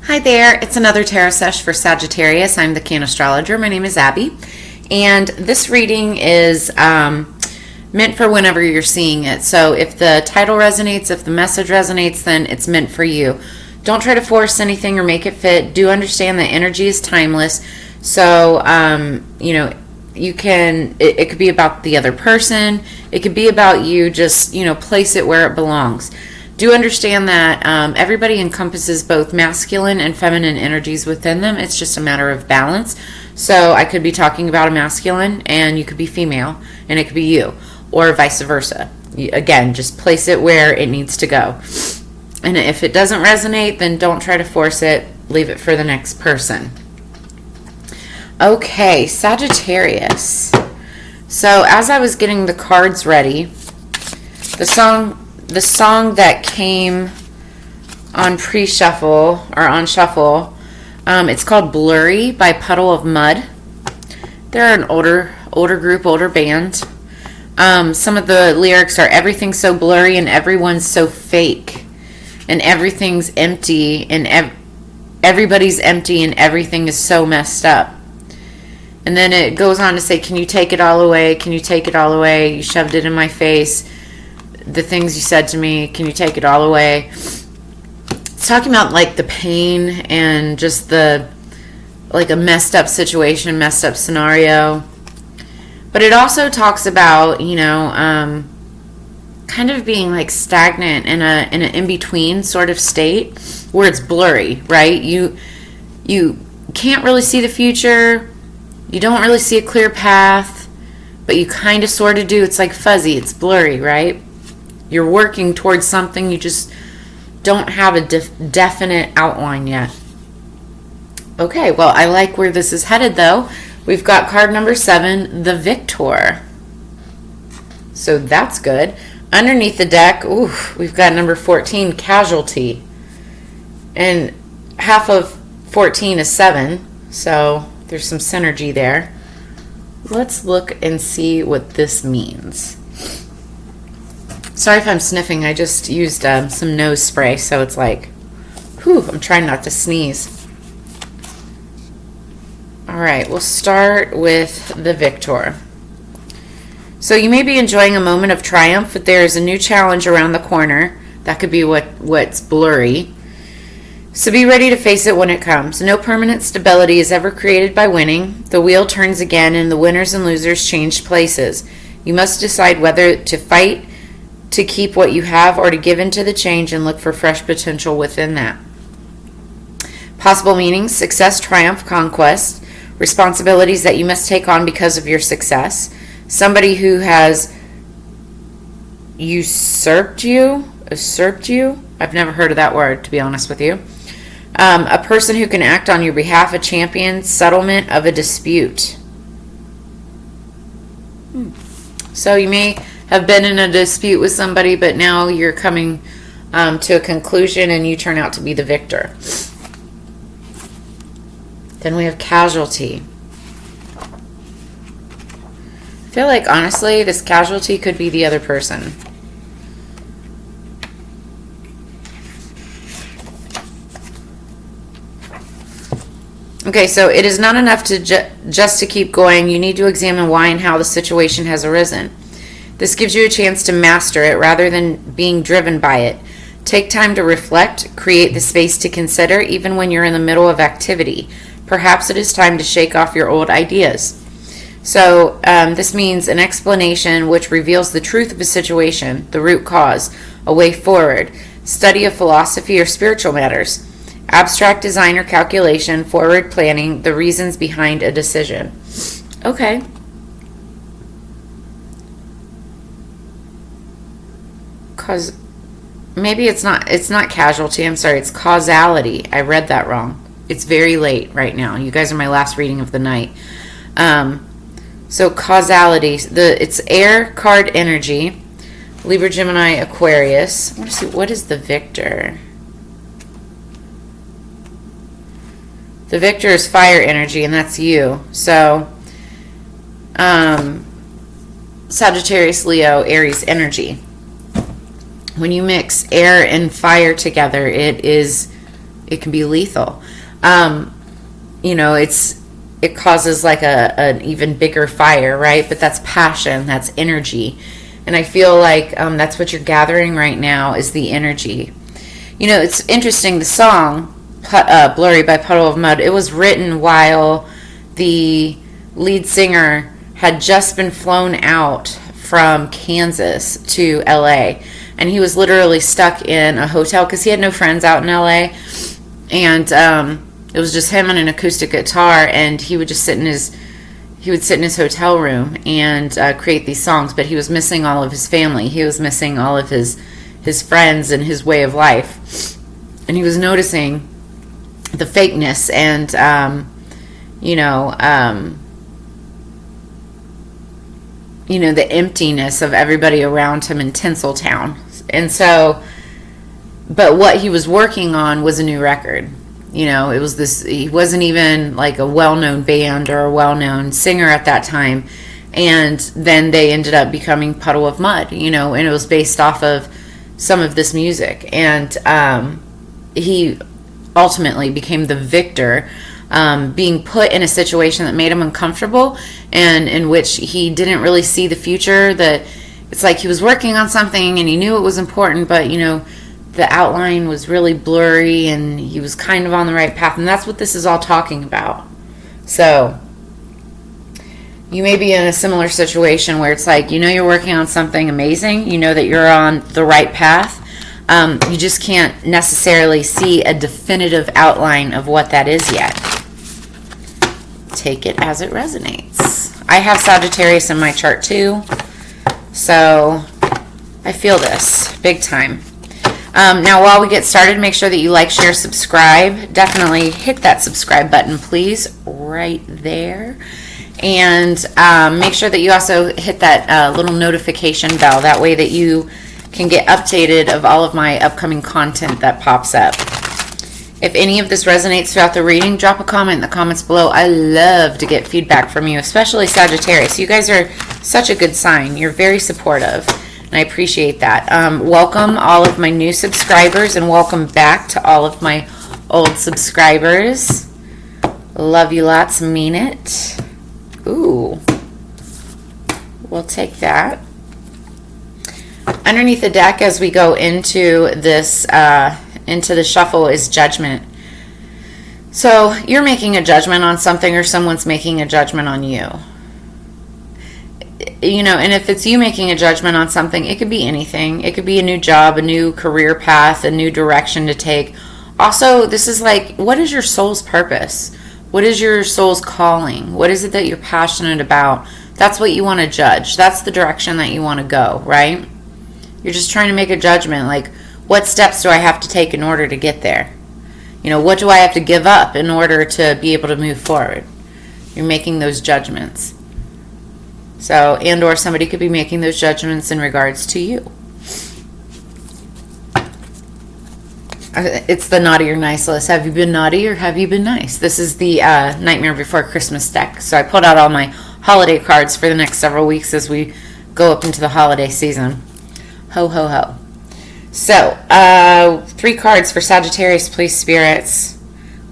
Hi there, it's another tarot sesh for Sagittarius. I'm the Cannastrologer. My name is Abby, and this reading is meant for whenever you're seeing it. So if the title resonates, if the message resonates, then it's meant for you. Don't try to force anything or make it fit. Do understand that energy is timeless. So, you can, it could be about the other person. It could be about you. Just, place it where it belongs. Do understand that everybody encompasses both masculine and feminine energies within them. It's just a matter of balance. So I could be talking about a masculine and you could be female and it could be you, or vice versa. Again, just place it where it needs to go. And if it doesn't resonate, then don't try to force it. Leave it for the next person. Okay, Sagittarius. So as I was getting the cards ready, the song that came on pre-shuffle or on shuffle, it's called Blurry by Puddle of Mud. They're an older group, older band. Some of the lyrics are everything's so blurry and everyone's so fake and everything's empty and everybody's empty and everything is so messed up. And then it goes on to say, can you take it all away? Can you take it all away? You shoved it in my face. The things you said to me, can you take it all away? It's talking about like the pain and just a messed up situation, messed up scenario. But it also talks about, kind of being like stagnant in an in-between sort of state where it's blurry, right? You can't really see the future. You don't really see a clear path, but you kind of sort of do. It's like fuzzy. It's blurry, right? You're working towards something, you just don't have a definite outline yet. Okay, well, I like where this is headed, though. We've got card number 7, the Victor. So that's good. Underneath the deck, we've got number 14, Casualty. And half of 14 is 7, so there's some synergy there. Let's look and see what this means. Sorry if I'm sniffing. I just used some nose spray, so it's like, I'm trying not to sneeze. All right, we'll start with the Victor. So you may be enjoying a moment of triumph, but there is a new challenge around the corner. That could be what's blurry. So be ready to face it when it comes. No permanent stability is ever created by winning. The wheel turns again, and the winners and losers change places. You must decide whether to fight to keep what you have or to give into the change and look for fresh potential within that. Possible meanings: success, triumph, conquest, responsibilities that you must take on because of your success, somebody who has usurped you. I've never heard of that word, to be honest with you. A person who can act on your behalf, a champion, settlement of a dispute. So you may have been in a dispute with somebody, but now you're coming to a conclusion and you turn out to be the victor. Then we have Casualty. I feel like, honestly, this casualty could be the other person. Okay, so it is not enough to just to keep going. You need to examine why and how the situation has arisen. This gives you a chance to master it rather than being driven by it. Take time to reflect, create the space to consider, even when you're in the middle of activity. Perhaps it is time to shake off your old ideas. So this means an explanation which reveals the truth of a situation, the root cause, a way forward, study of philosophy or spiritual matters, abstract design or calculation, forward planning, the reasons behind a decision. Okay. Maybe it's not casualty. I'm sorry. It's causality. I read that wrong. It's very late right now. You guys are my last reading of the night. So causality. It's air card energy. Libra, Gemini, Aquarius. I want to see, what is the Victor? The Victor is fire energy, and that's you. So Sagittarius, Leo, Aries energy. When you mix air and fire together, it is It can be lethal. It causes like an even bigger fire, right? But that's passion, that's energy. And I feel like that's what you're gathering right now is the energy. It's interesting, the song, Blurry by Puddle of Mudd, it was written while the lead singer had just been flown out from Kansas to LA. And he was literally stuck in a hotel because he had no friends out in LA. And it was just him and an acoustic guitar, and he would just sit in his hotel room and create these songs. But he was missing all of his family. He was missing all of his friends and his way of life. And he was noticing the fakeness and the emptiness of everybody around him in Tinseltown. And so, but what he was working on was a new record. It was this, he wasn't even like a well-known band or a well-known singer at that time. And then they ended up becoming Puddle of Mudd, and it was based off of some of this music. And he ultimately became the victor, being put in a situation that made him uncomfortable and in which he didn't really see the future. That it's like he was working on something and he knew it was important, but, the outline was really blurry and he was kind of on the right path. And that's what this is all talking about. So you may be in a similar situation where it's like, you're working on something amazing. You know that you're on the right path. You just can't necessarily see a definitive outline of what that is yet. Take it as it resonates. I have Sagittarius in my chart too. So I feel this big time. Now, while we get started, make sure that you like, share, subscribe. Definitely hit that subscribe button, please, right there. And make sure that you also hit that little notification bell. That way that you can get updated of all of my upcoming content that pops up. If any of this resonates throughout the reading, drop a comment in the comments below. I love to get feedback from you, especially Sagittarius. You guys are such a good sign. You're very supportive. And I appreciate that. Welcome all of my new subscribers, and welcome back to all of my old subscribers. Love you lots, mean it. Ooh. We'll take that. Underneath the deck as we go into this, into the shuffle is judgment. So you're making a judgment on something, or someone's making a judgment on you. And if it's you making a judgment on something, it could be anything. It could be a new job, a new career path, a new direction to take. Also, this is like, what is your soul's purpose? What is your soul's calling? What is it that you're passionate about? That's what you want to judge. That's the direction that you want to go, right? You're just trying to make a judgment, like, what steps do I have to take in order to get there? What do I have to give up in order to be able to move forward? You're making those judgments. So, and or somebody could be making those judgments in regards to you. It's the naughty or nice list. Have you been naughty or have you been nice? This is the Nightmare Before Christmas deck. So I pulled out all my holiday cards for the next several weeks as we go up into the holiday season. Ho, ho, ho. So, 3 cards for Sagittarius, please, spirits.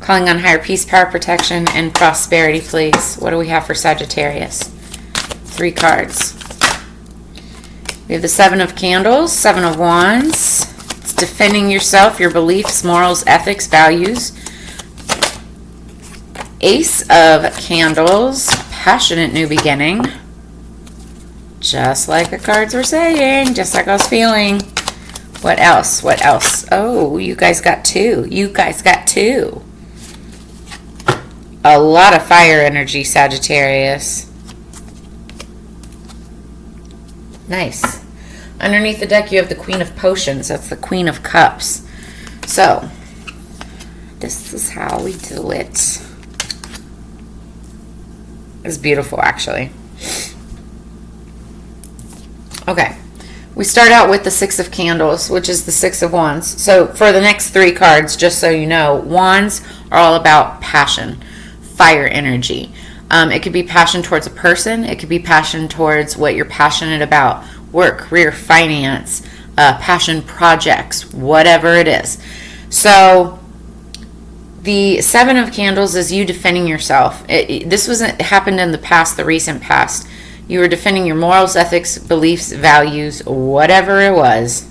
Calling on higher peace, power, protection, and prosperity, please. What do we have for Sagittarius? 3 cards. We have the 7 of Candles, 7 of Wands. It's defending yourself, your beliefs, morals, ethics, values. Ace of Candles, passionate new beginning. Just like the cards were saying, just like I was feeling. What else? What else? Oh, you guys got 2. You guys got 2. A lot of fire energy, Sagittarius. Nice. Underneath the deck, you have the Queen of Potions. That's the Queen of Cups. So, this is how we do it. It's beautiful, actually. Okay. We start out with the 6 of Candles, which is the 6 of Wands. So, for the next 3 cards, just so you know, Wands are all about passion, fire energy. It could be passion towards a person. It could be passion towards what you're passionate about. Work, career, finance, passion projects, whatever it is. So The Seven of Candles is you defending yourself. This wasn't happened in the past, the recent past. You were defending your morals, ethics, beliefs, values, whatever it was,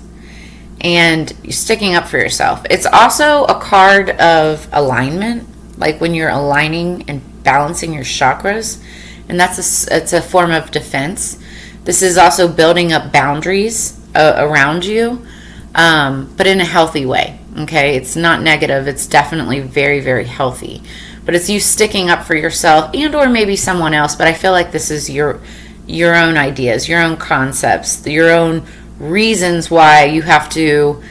and you're sticking up for yourself. It's also a card of alignment, like when you're aligning and balancing your chakras, and it's a form of defense. This is also building up boundaries around you, but in a healthy way. Okay, it's not negative. It's definitely very, very healthy. But it's you sticking up for yourself and or maybe someone else. But I feel like this is your own ideas, your own concepts, your own reasons why you have to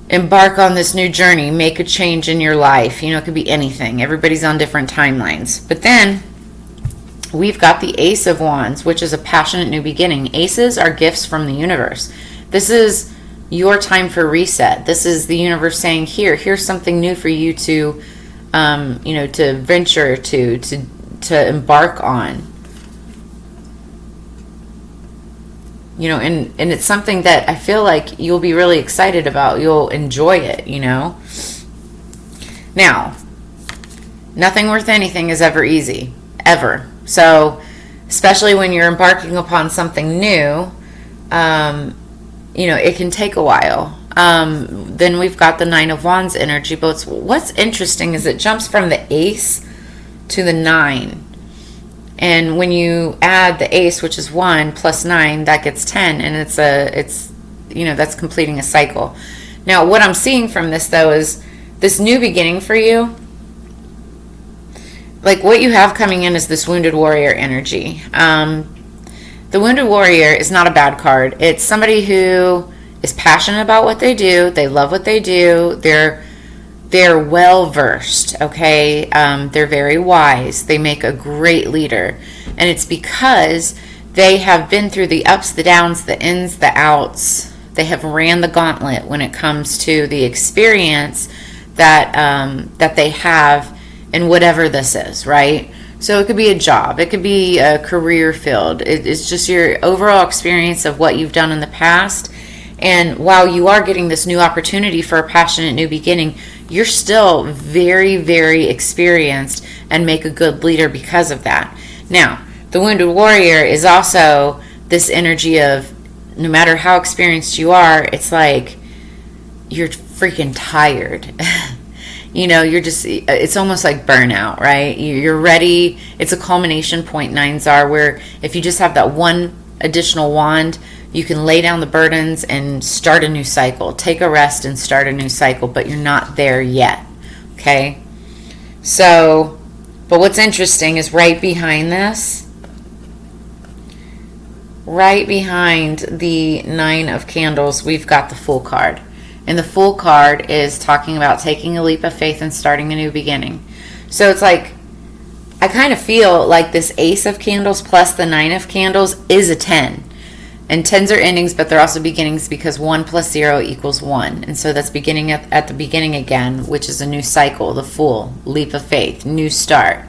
embark on this new journey, make a change in your life. You know, it could be anything. Everybody's on different timelines. But then we've got the Ace of Wands, which is a passionate new beginning. Aces are gifts from the universe. This is your time for reset. This is the universe saying, here's something new for you to, to venture to embark on. You know, and it's something that I feel like you'll be really excited about. You'll enjoy it, you know. Now, nothing worth anything is ever easy, ever. So, especially when you're embarking upon something new, it can take a while. Then we've got the Nine of Wands energy. But what's interesting is it jumps from the Ace to the 9. And when you add the Ace, which is 1 plus 9, that gets 10. And that's completing a cycle. Now, what I'm seeing from this, though, is this new beginning for you. Like, what you have coming in is this Wounded Warrior energy. The Wounded Warrior is not a bad card. It's somebody who is passionate about what they do. They love what they do. They're well versed, okay? They're very wise. They make a great leader. And it's because they have been through the ups, the downs, the ins, the outs. They have ran the gauntlet when it comes to the experience that they have in whatever this is, right? So it could be a job. It could be a career field. It's just your overall experience of what you've done in the past. And while you are getting this new opportunity for a passionate new beginning, you're still very, very experienced and make a good leader because of that. Now, the Wounded Warrior is also this energy of no matter how experienced you are, it's like you're freaking tired. It's almost like burnout, right? You're ready. It's a culmination point, 9s are, where if you just have that one additional wand, you can lay down the burdens and start a new cycle. Take a rest and start a new cycle, but you're not there yet, okay? So, but what's interesting is right behind this, right behind the 9 of Candles, we've got the Fool card. And the Fool card is talking about taking a leap of faith and starting a new beginning. So it's like, I kind of feel like this Ace of Candles plus the 9 of Candles is a 10. And 10s are endings, but they're also beginnings because 1 plus 0 equals 1. And so that's beginning at the beginning again, which is a new cycle, the Fool, leap of faith, new start.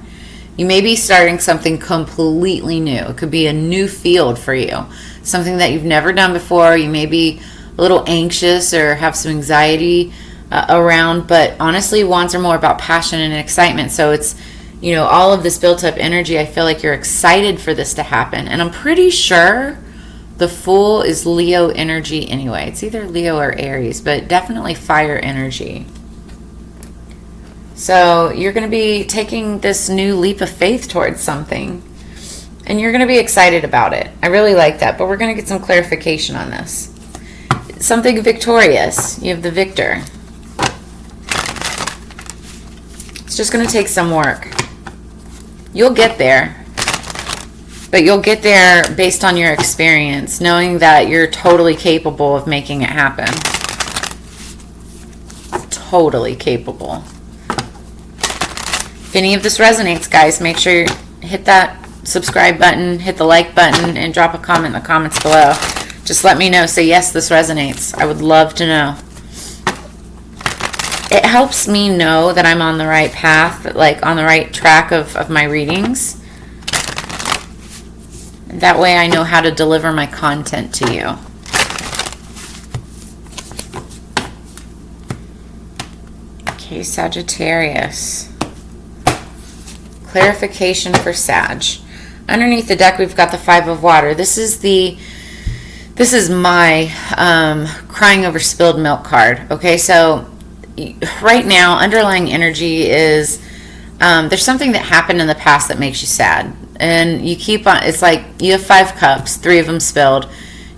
You may be starting something completely new. It could be a new field for you, something that you've never done before. You may be a little anxious or have some anxiety around, but honestly, wands are more about passion and excitement. So it's, all of this built up energy. I feel like you're excited for this to happen. And I'm pretty sure the Fool is Leo energy anyway. It's either Leo or Aries, but definitely fire energy. So you're going to be taking this new leap of faith towards something, and you're going to be excited about it. I really like that, but we're going to get some clarification on this. Something victorious. You have the Victor. It's just going to take some work. You'll get there, but you'll get there based on your experience, knowing that you're totally capable of making it happen. Totally capable. If any of this resonates, guys, make sure you hit that subscribe button, hit the like button, and drop a comment in the comments below. Just let me know. Say, yes, this resonates. I would love to know. It helps me know that I'm on the right path, like on the right track of my readings. And that way I know how to deliver my content to you. Okay, Sagittarius. Clarification for Sag. Underneath the deck, we've got the Five of Water. This is my crying over spilled milk card. Okay, so right now, underlying energy is there's something that happened in the past that makes you sad. And you keep on, it's like you have 5 cups, 3 of them spilled.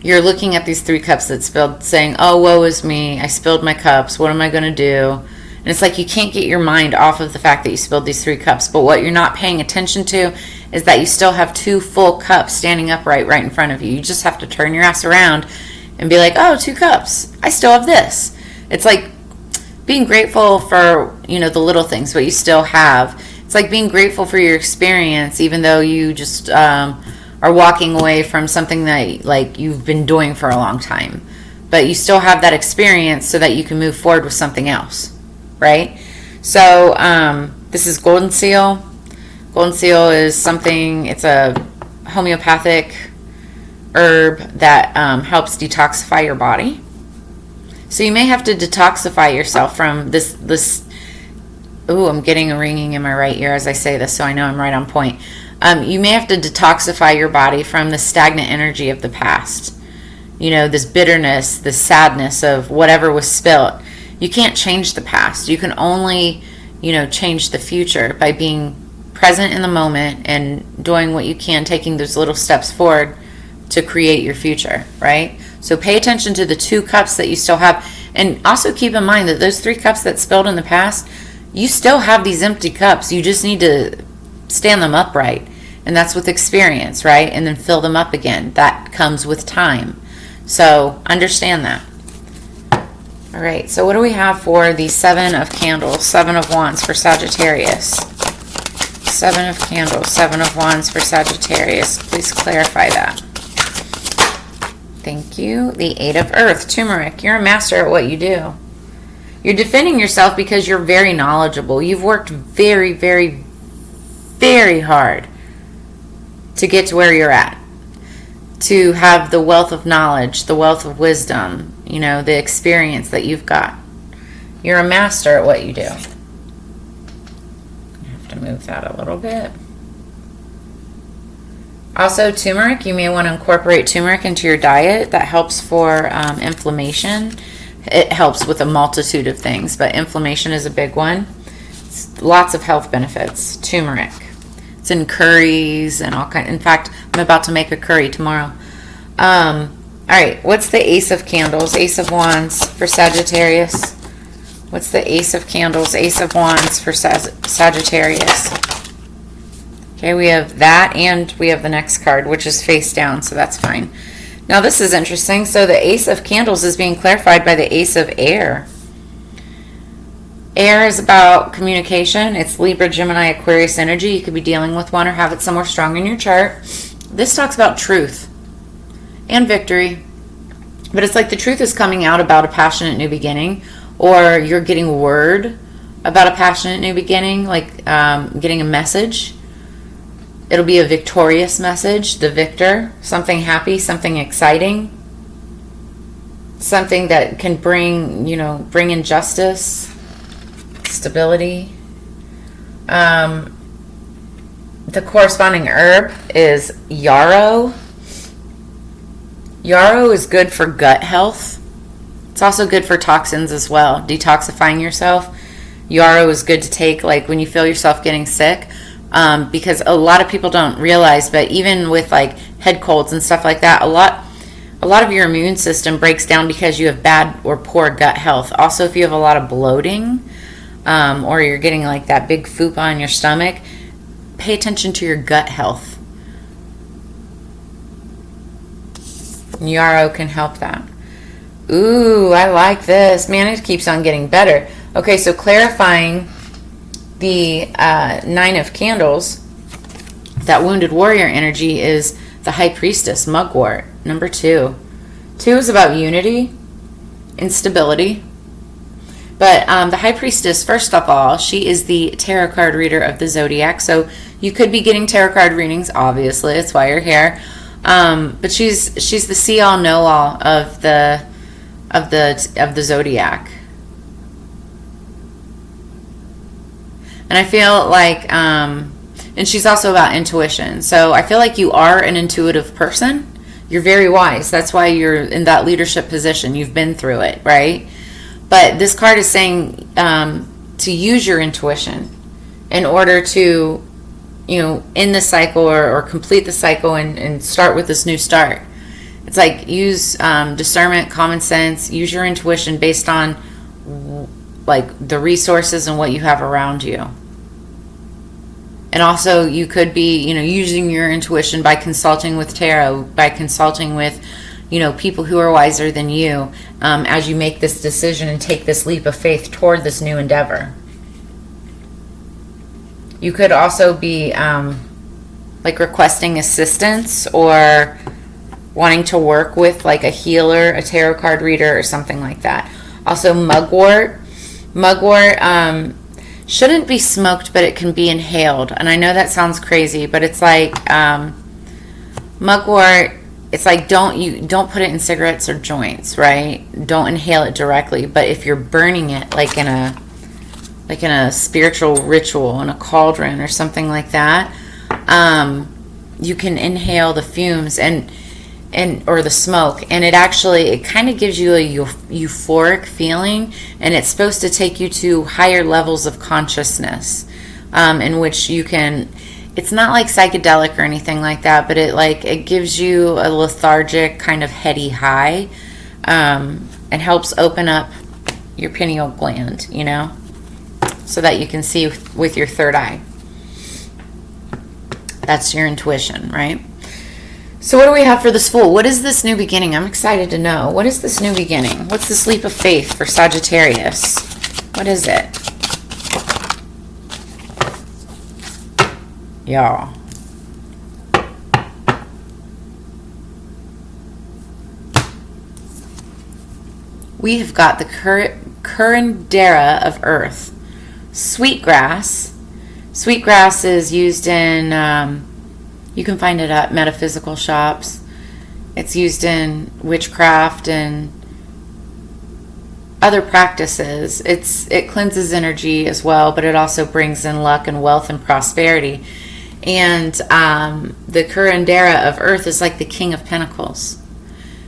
You're looking at these 3 cups that spilled, saying, oh, woe is me. I spilled my cups. What am I going to do? And it's like you can't get your mind off of the fact that you spilled these 3 cups. But what you're not paying attention to is that you still have 2 full cups standing upright right in front of you. You just have to turn your ass around and be like, oh, 2 cups. I still have this. It's like being grateful for, the little things, what you still have. It's like being grateful for your experience, even though you just are walking away from something that like you've been doing for a long time. But you still have that experience so that you can move forward with something else, right? So this is Golden Seal. Golden Seal is something, it's a homeopathic herb that helps detoxify your body. So you may have to detoxify yourself from this. Ooh, I'm getting a ringing in my right ear as I say this, so I know I'm right on point. You may have to detoxify your body from the stagnant energy of the past. This bitterness, this sadness of whatever was spilt. You can't change the past. You can only, change the future by being present in the moment and doing what you can, taking those little steps forward to create your future, right? So pay attention to the 2 cups that you still have. And also keep in mind that those 3 cups that spilled in the past, you still have these empty cups. You just need to stand them upright. And that's with experience, right? And then fill them up again. That comes with time. So understand that. All right, so what do we have for the 7 of Candles, 7 of Wands for Sagittarius? 7 of Candles, 7 of Wands for Sagittarius. Please clarify that. Thank you. The 8 of Earth, turmeric. You're a master at what you do. You're defending yourself because you're very knowledgeable. You've worked very, very, very hard to get to where you're at. To have the wealth of knowledge, the wealth of wisdom, the experience that you've got. You're a master at what you do. I have to move that a little bit. Also, turmeric. You may want to incorporate turmeric into your diet. That helps for inflammation. It helps with a multitude of things, but inflammation is a big one. Lots of health benefits. Turmeric. It's in curries and all kinds. In fact, I'm about to make a curry tomorrow. All right, what's the Ace of Candles, Ace of Wands for Sagittarius? What's the Ace of Candles, Ace of Wands for Sagittarius? Okay, we have that, and we have the next card, which is face down, so that's fine. Now this is interesting. So the Ace of Candles is being clarified by the Ace of Air. Air is about communication. It's Libra, Gemini, Aquarius energy. You could be dealing with one or have it somewhere strong in your chart. This talks about truth and victory. But it's like the truth is coming out about a passionate new beginning, or you're getting word about a passionate new beginning, like getting a message. It'll be a victorious message, the victor, something happy, something exciting, something that can bring in justice, stability. The corresponding herb is yarrow. Yarrow is good for gut health. It's also good for toxins as well, detoxifying yourself. Yarrow is good to take like when you feel yourself getting sick. Because a lot of people don't realize, but even with like head colds and stuff like that, a lot of your immune system breaks down because you have bad or poor gut health. Also, if you have a lot of bloating, or you're getting like that big fupa in your stomach, pay attention to your gut health. Yarrow can help that. Ooh, I like this. Man, it keeps on getting better. Okay, so clarifying the 9 of Candles, that wounded warrior energy is the High Priestess, Mugwort, number 2. 2 is about unity and stability. But the High Priestess, first of all, she is the tarot card reader of the zodiac. So you could be getting tarot card readings, obviously. That's why you're here. But she's the see-all, know-all of the zodiac. And I feel like, and she's also about intuition. So I feel like you are an intuitive person. You're very wise. That's why you're in that leadership position. You've been through it, right? But this card is saying to use your intuition in order to, end the cycle or complete the cycle and start with this new start. It's like use discernment, common sense, use your intuition based on like the resources and what you have around you. And also you could be, using your intuition by consulting with tarot, by consulting with, people who are wiser than you as you make this decision and take this leap of faith toward this new endeavor. You could also be like requesting assistance or wanting to work with like a healer, a tarot card reader, or something like that. Also mugwort. Mugwort shouldn't be smoked, but it can be inhaled. And I know that sounds crazy, but it's like mugwort. It's like don't put it in cigarettes or joints, right? Don't inhale it directly. But if you're burning it, like in a spiritual ritual, in a cauldron or something like that, you can inhale the fumes or the smoke, and it kind of gives you a euphoric feeling, and it's supposed to take you to higher levels of consciousness, in which you can. It's not like psychedelic or anything like that, but it gives you a lethargic kind of heady high, and helps open up your pineal gland, so that you can see with your third eye. That's your intuition, right? So what do we have for this Fool? What is this new beginning? I'm excited to know. What is this new beginning? What's this leap of faith for Sagittarius? What is it? Y'all. We have got the curandera of earth. Sweetgrass. Sweetgrass is used in... you can find it at metaphysical shops. It's used in witchcraft and other practices. It cleanses energy as well, but it also brings in luck and wealth and prosperity. And the curandera of earth is like the King of Pentacles.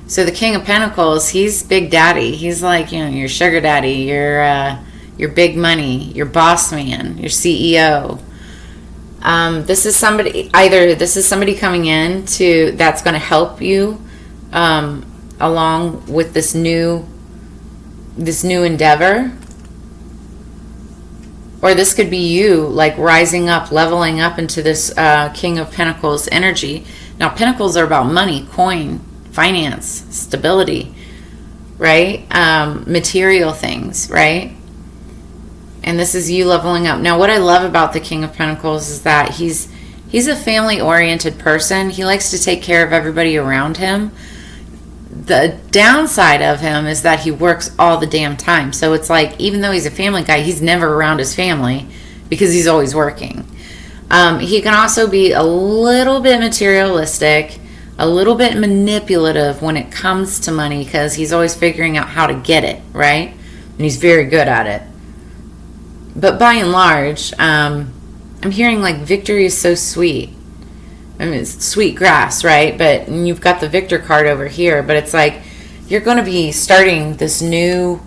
So the King of Pentacles, he's Big Daddy. He's like, your sugar daddy, your big money, your boss man, your CEO. This is somebody coming in that's going to help you along with this new endeavor, or this could be you like rising up, leveling up into this King of Pentacles energy. Now pentacles are about money, coin, finance, stability, right? Material things, right? And this is you leveling up. Now, what I love about the King of Pentacles is that he's a family-oriented person. He likes to take care of everybody around him. The downside of him is that he works all the damn time. So it's like, even though he's a family guy, he's never around his family because he's always working. He can also be a little bit materialistic, a little bit manipulative when it comes to money because he's always figuring out how to get it, right? And he's very good at it. But by and large, I'm hearing like victory is so sweet. I mean, it's sweet grass, right? But you've got the Victor card over here. But it's like you're going to be starting this new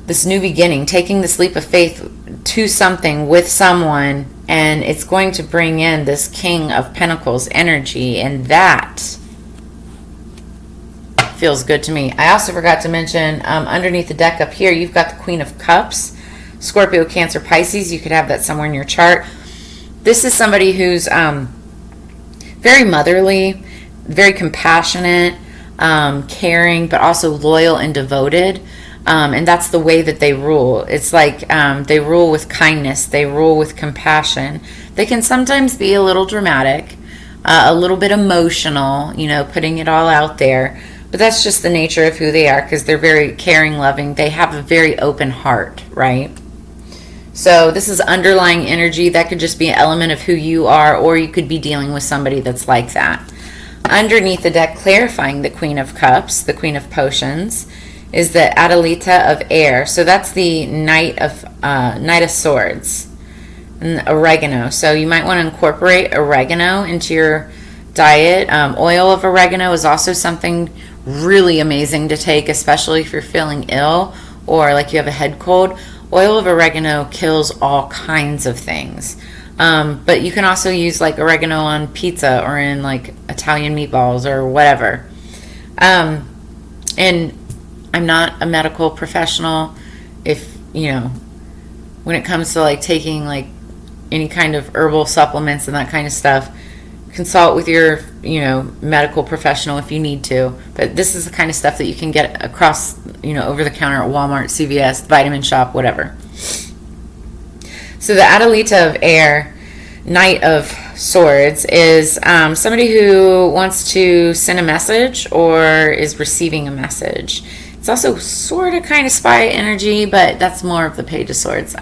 beginning, taking this leap of faith to something with someone, and it's going to bring in this King of Pentacles energy, and that feels good to me. I also forgot to mention underneath the deck up here, you've got the Queen of Cups. Scorpio, Cancer, Pisces. You could have that somewhere in your chart. This is somebody who's very motherly, very compassionate, caring, but also loyal and devoted. And that's the way that they rule. It's like they rule with kindness. They rule with compassion. They can sometimes be a little dramatic, a little bit emotional, putting it all out there. But that's just the nature of who they are because they're very caring, loving. They have a very open heart, right? So this is underlying energy. That could just be an element of who you are, or you could be dealing with somebody that's like that. Underneath the deck, clarifying the Queen of Cups, the Queen of Potions, is the Adelita of Air. So that's the Knight of Swords. and oregano. So you might want to incorporate oregano into your diet. Oil of oregano is also something really amazing to take, especially if you're feeling ill or like you have a head cold. Oil of oregano kills all kinds of things. But you can also use like oregano on pizza or in like Italian meatballs or whatever. And I'm not a medical professional. If, when it comes to like taking like any kind of herbal supplements and that kind of stuff, consult with your, medical professional if you need to. But this is the kind of stuff that you can get across, over the counter at Walmart, CVS, Vitamin Shop, whatever. So the Adelita of Air, Knight of Swords, is somebody who wants to send a message or is receiving a message. It's also sort of kind of spy energy, but that's more of the Page of Swords.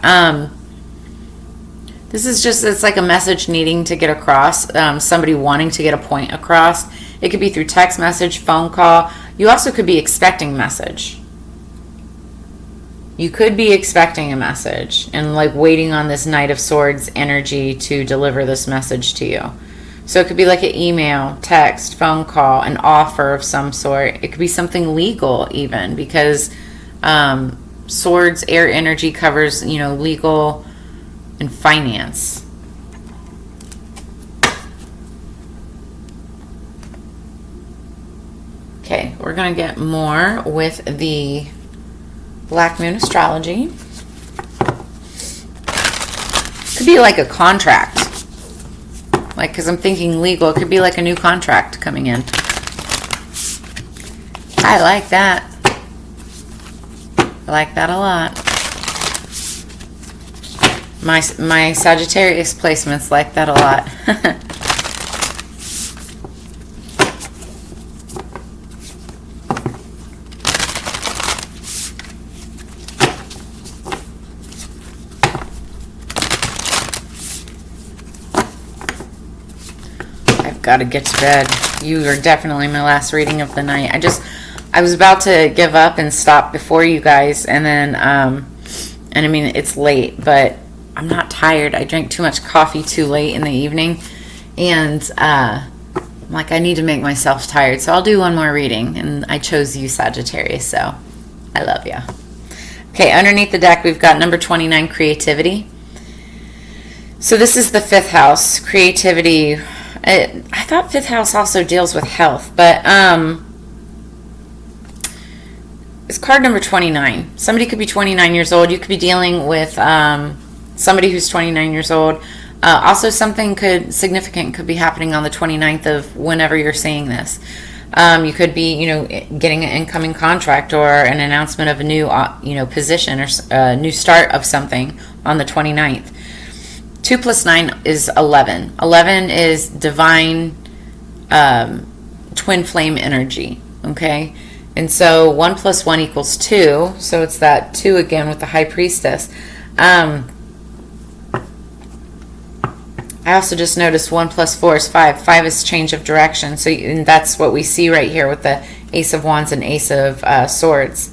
This is just, it's like a message needing to get across, somebody wanting to get a point across. It could be through text message, phone call. You also could be expecting a message. You could be expecting a message and like waiting on this Knight of Swords energy to deliver this message to you. So it could be like an email, text, phone call, an offer of some sort. It could be something legal even, because swords, air energy covers, legal and finance. Okay, we're going to get more with the Black Moon Astrology. Could be like a contract. Like, because I'm thinking legal, it could be like a new contract coming in. I like that. I like that a lot. My Sagittarius placements like that a lot. I've got to get to bed. You are definitely my last reading of the night. I was about to give up and stop before you guys, and then and I mean it's late, but I'm not tired. I drank too much coffee too late in the evening, and I'm like, I need to make myself tired, so I'll do one more reading, and I chose you, Sagittarius, so I love you. Okay, underneath the deck, we've got number 29, creativity. So this is the 5th house, creativity. I thought 5th house also deals with health, but it's card number 29. Somebody could be 29 years old. You could be dealing with somebody who's 29 years old. Also, something significant could be happening on the 29th of whenever you're seeing this. You could be, getting an incoming contract or an announcement of a new, position or a new start of something on the 29th. 2 plus 9 is 11. 11 is divine twin flame energy, okay? And so 1 plus 1 equals 2. So it's that 2 again with the High Priestess. I also just noticed 1 plus 4 is 5. 5 is change of direction. So and that's what we see right here with the Ace of Wands and Ace of Swords.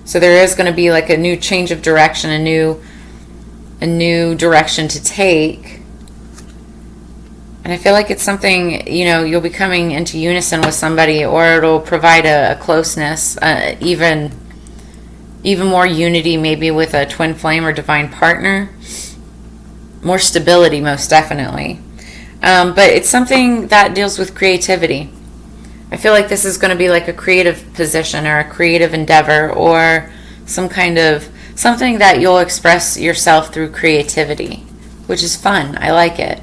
So there is going to be like a new change of direction, a new direction to take. And I feel like it's something, you'll be coming into unison with somebody, or it'll provide a closeness, even more unity maybe with a twin flame or divine partner. More stability, most definitely. But it's something that deals with creativity. I feel like this is going to be like a creative position or a creative endeavor or something that you'll express yourself through creativity, which is fun. I like it.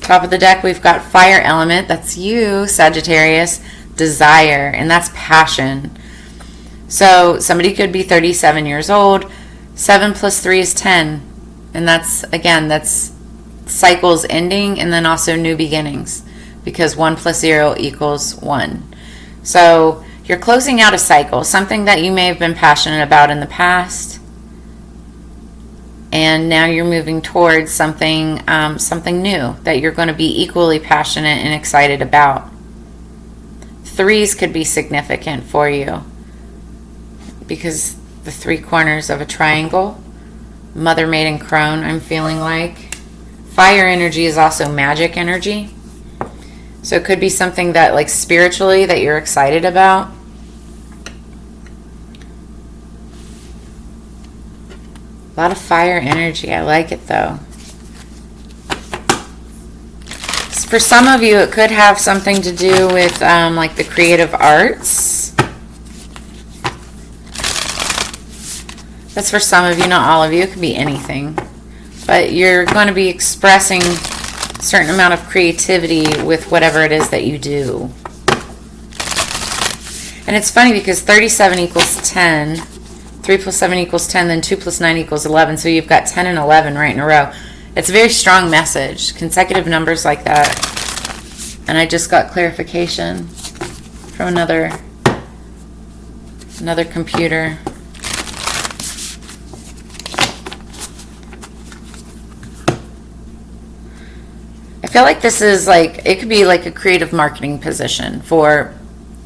Top of the deck, we've got fire element. That's you, Sagittarius. Desire, and that's passion. So somebody could be 37 years old. 7 plus 3 is 10. And that's cycles ending and then also new beginnings, because 1 plus 0 equals 1. So you're closing out a cycle, something that you may have been passionate about in the past, and now you're moving towards something new that you're going to be equally passionate and excited about. 3s could be significant for you, because the 3 corners of a triangle Mother, Maiden, Crone, I'm feeling like. Fire energy is also magic energy. So it could be something that, like, spiritually that you're excited about. A lot of fire energy. I like it, though. For some of you, it could have something to do with, like, the creative arts. That's for some of you, not all of you. It could be anything. But you're going to be expressing a certain amount of creativity with whatever it is that you do. And it's funny because 37 equals 10. 3 plus 7 equals 10. Then 2 plus 9 equals 11. So you've got 10 and 11 right in a row. It's a very strong message. Consecutive numbers like that. And I just got clarification from another computer. I feel like this is like, it could be like a creative marketing position for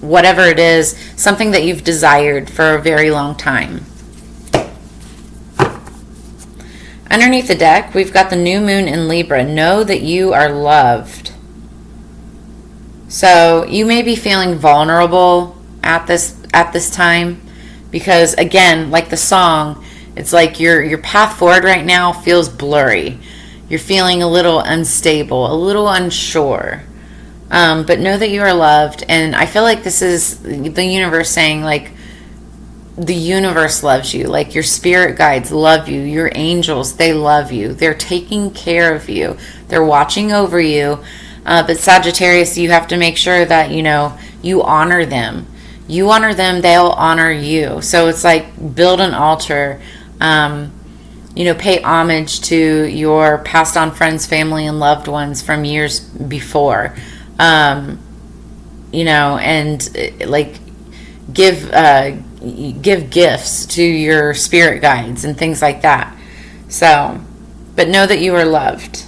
whatever it is, something that you've desired for a very long time. Underneath the deck, we've got the new moon in Libra. Know that you are loved. So you may be feeling vulnerable at this time because, again, like the song, it's like your path forward right now feels blurry. You're feeling a little unstable, a little unsure. But know that you are loved. And I feel like this is the universe saying, like, the universe loves you. Like, your spirit guides love you. Your angels, they love you. They're taking care of you. They're watching over you. But Sagittarius, you have to make sure that, you know, you honor them. You honor them, they'll honor you. So it's like build an altar. You know, pay homage to your passed on friends, family, and loved ones from years before. You know, and like give gifts to your spirit guides and things like that. So, but know that you are loved.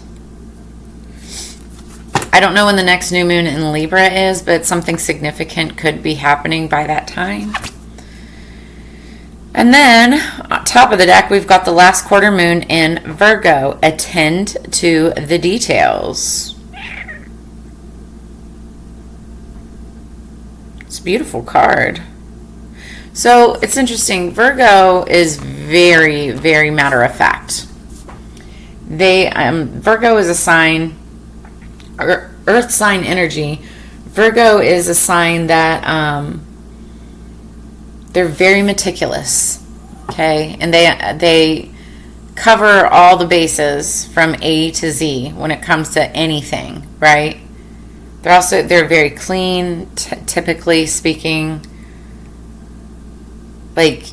I don't know when the next new moon in Libra is, but something significant could be happening by that time. And then, on top of the deck, we've got the last quarter moon in Virgo. Attend to the details. It's a beautiful card. So, it's interesting. Virgo is very, very matter of fact. Virgo is a sign, earth sign energy. Virgo is a sign that they're very meticulous, okay? And they cover all the bases from A to Z when it comes to anything, right? They're very clean, typically speaking. Like,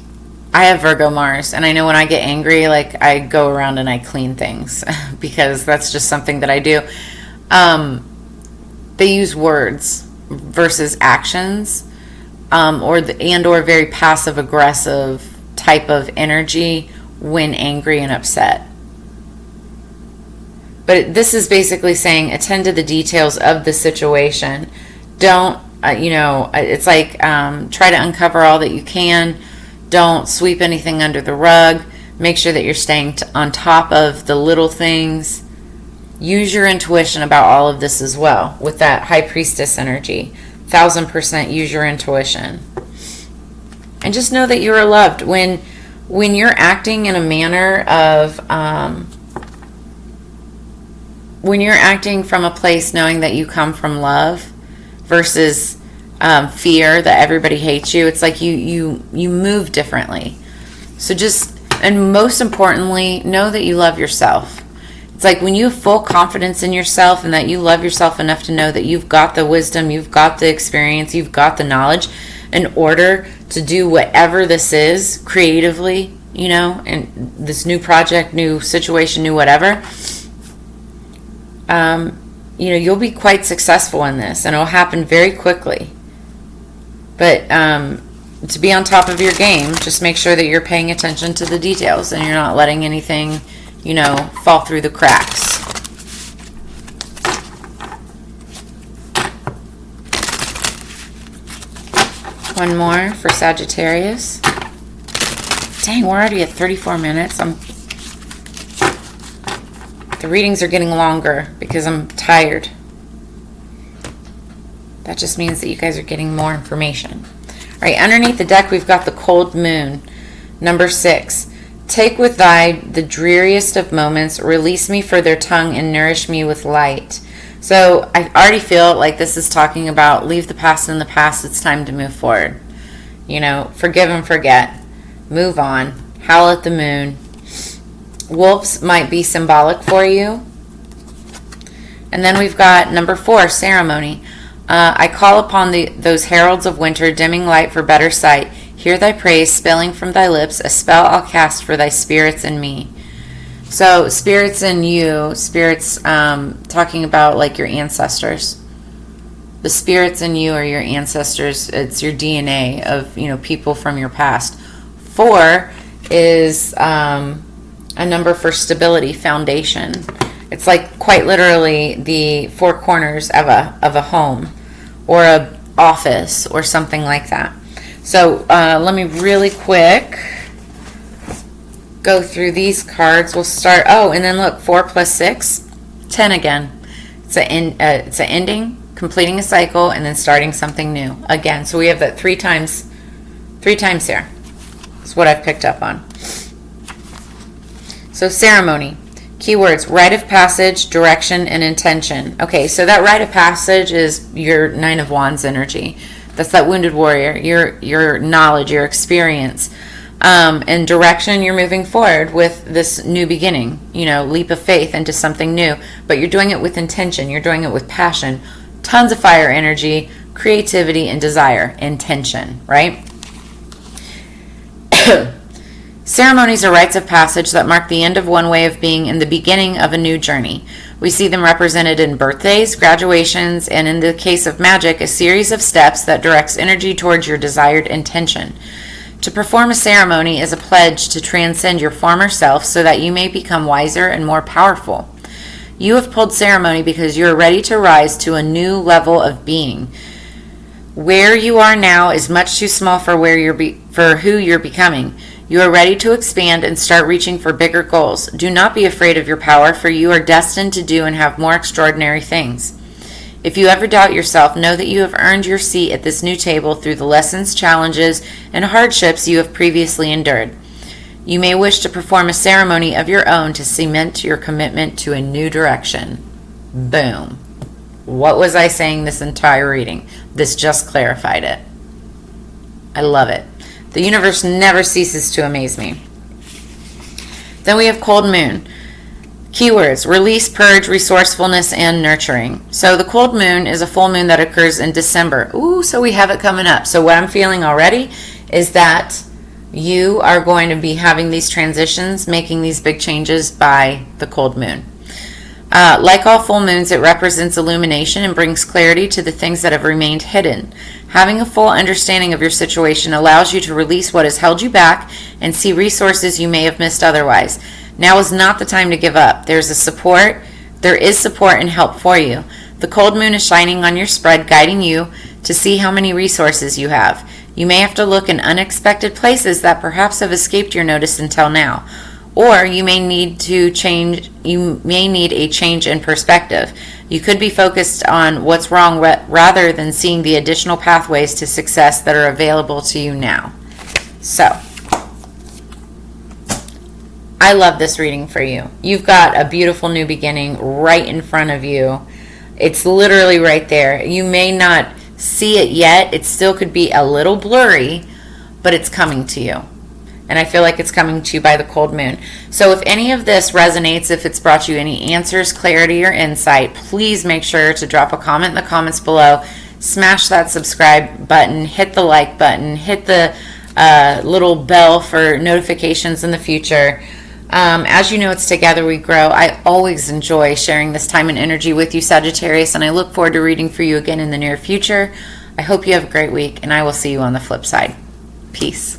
I have Virgo Mars, and I know when I get angry, like, I go around and I clean things because that's just something that I do. They use words versus actions. Or very passive aggressive type of energy when angry and upset. But this is basically saying attend to the details of the situation. Don't it's like try to uncover all that you can. Don't sweep anything under the rug. Make sure that you're staying on top of the little things. Use your intuition about all of this as well with that High Priestess energy. 1000% use your intuition. And just know that you are loved. When you're acting in a manner of, when you're acting from a place knowing that you come from love versus fear that everybody hates you, it's like you move differently. So and most importantly, know that you love yourself. It's like when you have full confidence in yourself and that you love yourself enough to know that you've got the wisdom, you've got the experience, you've got the knowledge in order to do whatever this is creatively, you know, and this new project, new situation, new whatever, you know, you'll be quite successful in this and it'll happen very quickly. But to be on top of your game, just make sure that you're paying attention to the details and you're not letting anything, you know, fall through the cracks. One more for Sagittarius. Dang, we're already at 34 minutes. the readings are getting longer because I'm tired. That just means that you guys are getting more information. All right, underneath the deck, we've got the cold moon. Number 6. Take with thy the dreariest of moments, release me for their tongue and nourish me with light. So I already feel like this is talking about leave the past in the past. It's time to move forward. You know, forgive and forget. Move on. Howl at the moon. Wolves might be symbolic for you. And then we've got number 4, ceremony. I call upon those heralds of winter, dimming light for better sight. Hear thy praise spilling from thy lips, a spell I'll cast for thy spirits in me. So spirits in you, spirits talking about like your ancestors. The spirits in you are your ancestors. It's your DNA of, you know, people from your past. 4 is a number for stability, foundation. It's like quite literally the 4 corners of a home or a office or something like that. So let me really quick go through these cards. We'll start. Oh, and then look, 4 plus 6, 10 again. It's an ending, completing a cycle, and then starting something new again. So we have that 3 times here. That's what I've picked up on. So ceremony. Keywords, rite of passage, direction, and intention. Okay, so that rite of passage is your 9 of Wands energy. That's that wounded warrior, your knowledge, your experience. And direction, you're moving forward with this new beginning, you know, leap of faith into something new. But you're doing it with intention. You're doing it with passion. Tons of fire energy, creativity, and desire. Intention, right? Ceremonies are rites of passage that mark the end of one way of being and the beginning of a new journey. We see them represented in birthdays, graduations, and in the case of Magick, a series of steps that directs energy towards your desired intention. To perform a ceremony is a pledge to transcend your former self so that you may become wiser and more powerful. You have pulled ceremony because you are ready to rise to a new level of being. Where you are now is much too small for who you're becoming. You are ready to expand and start reaching for bigger goals. Do not be afraid of your power, for you are destined to do and have more extraordinary things. If you ever doubt yourself, know that you have earned your seat at this new table through the lessons, challenges, and hardships you have previously endured. You may wish to perform a ceremony of your own to cement your commitment to a new direction. Boom. What was I saying this entire reading? This just clarified it. I love it. The universe never ceases to amaze me. Then we have cold moon. Keywords, release, purge, resourcefulness, and nurturing. So the cold moon is a full moon that occurs in December. Ooh, so we have it coming up. So what I'm feeling already is that you are going to be having these transitions, making these big changes by the cold moon. Like all full moons, it represents illumination and brings clarity to the things that have remained hidden. Having a full understanding of your situation allows you to release what has held you back and see resources you may have missed otherwise. Now is not the time to give up. There is support and help for you. The cold moon is shining on your spread, guiding you to see how many resources you have. You may have to look in unexpected places that perhaps have escaped your notice until now. Or you may need a change in perspective. You could be focused on what's wrong rather than seeing the additional pathways to success that are available to you now. So, I love this reading for you. You've got a beautiful new beginning right in front of you. It's literally right there. You may not see it yet. It still could be a little blurry, but it's coming to you. And I feel like it's coming to you by the cold moon. So if any of this resonates, if it's brought you any answers, clarity, or insight, please make sure to drop a comment in the comments below. Smash that subscribe button, hit the like button, hit the little bell for notifications in the future. As you know, it's Together We Grow. I always enjoy sharing this time and energy with you, Sagittarius, and I look forward to reading for you again in the near future. I hope you have a great week, and I will see you on the flip side. Peace.